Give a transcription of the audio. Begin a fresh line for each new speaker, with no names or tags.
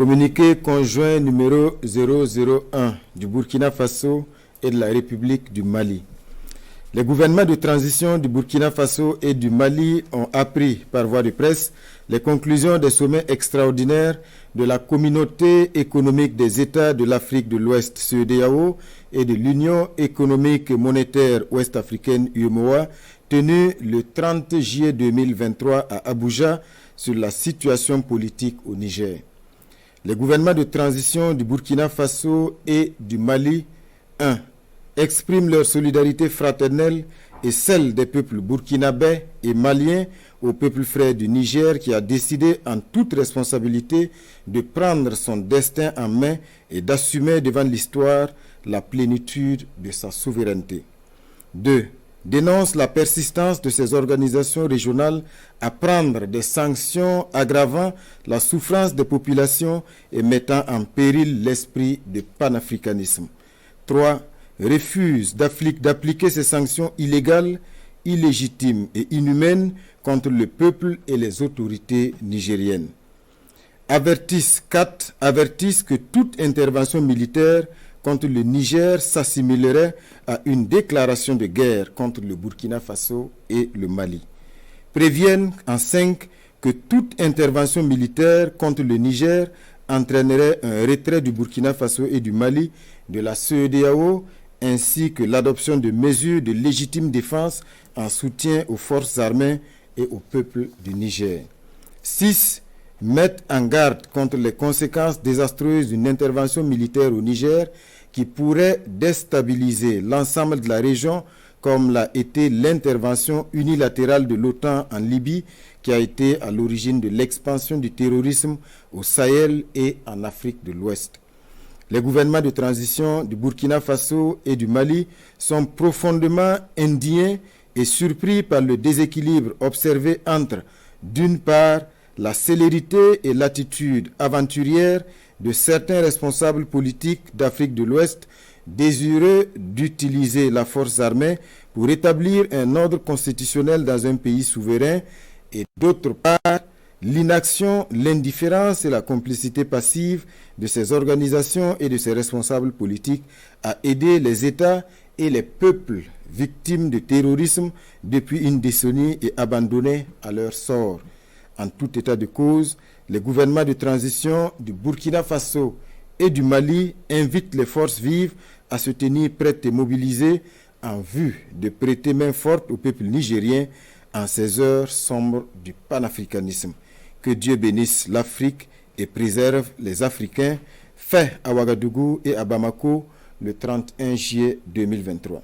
Communiqué conjoint numéro 001 du Burkina Faso et de la République du Mali. Les gouvernements de transition du Burkina Faso et du Mali ont appris par voie de presse les conclusions des sommets extraordinaires de la Communauté économique des États de l'Afrique de l'Ouest, CEDEAO, et de l'Union économique et monétaire ouest-africaine, UEMOA, tenus le 30 juillet 2023 à Abuja sur la situation politique au Niger. Les gouvernements de transition du Burkina Faso et du Mali, 1. Expriment leur solidarité fraternelle et celle des peuples burkinabais et maliens au peuple frère du Niger qui a décidé en toute responsabilité de prendre son destin en main et d'assumer devant l'histoire la plénitude de sa souveraineté. 2. Dénonce la persistance de ces organisations régionales à prendre des sanctions aggravant la souffrance des populations et mettant en péril l'esprit de panafricanisme. 3. Refuse d'appliquer ces sanctions illégales, illégitimes et inhumaines contre le peuple et les autorités nigériennes. 4. Avertissent que toute intervention militaire contre le Niger s'assimilerait à une déclaration de guerre contre le Burkina Faso et le Mali. Préviennent en 5 que toute intervention militaire contre le Niger entraînerait un retrait du Burkina Faso et du Mali de la CEDEAO ainsi que l'adoption de mesures de légitime défense en soutien aux forces armées et au peuple du Niger. 6. Mettent en garde contre les conséquences désastreuses d'une intervention militaire au Niger qui pourrait déstabiliser l'ensemble de la région comme l'a été l'intervention unilatérale de l'OTAN en Libye qui a été à l'origine de l'expansion du terrorisme au Sahel et en Afrique de l'Ouest. Les gouvernements de transition du Burkina Faso et du Mali sont profondément indignés et surpris par le déséquilibre observé entre, d'une part, la célérité et l'attitude aventurière de certains responsables politiques d'Afrique de l'Ouest désireux d'utiliser la force armée pour établir un ordre constitutionnel dans un pays souverain et d'autre part, l'inaction, l'indifférence et la complicité passive de ces organisations et de ces responsables politiques à aider les États et les peuples victimes de terrorisme depuis une décennie et abandonnés à leur sort. En tout état de cause, les gouvernements de transition du Burkina Faso et du Mali invitent les forces vives à se tenir prêtes et mobilisées en vue de prêter main forte au peuple nigérien en ces heures sombres du panafricanisme. Que Dieu bénisse l'Afrique et préserve les Africains. Fait à Ouagadougou et à Bamako le 31 juillet 2023.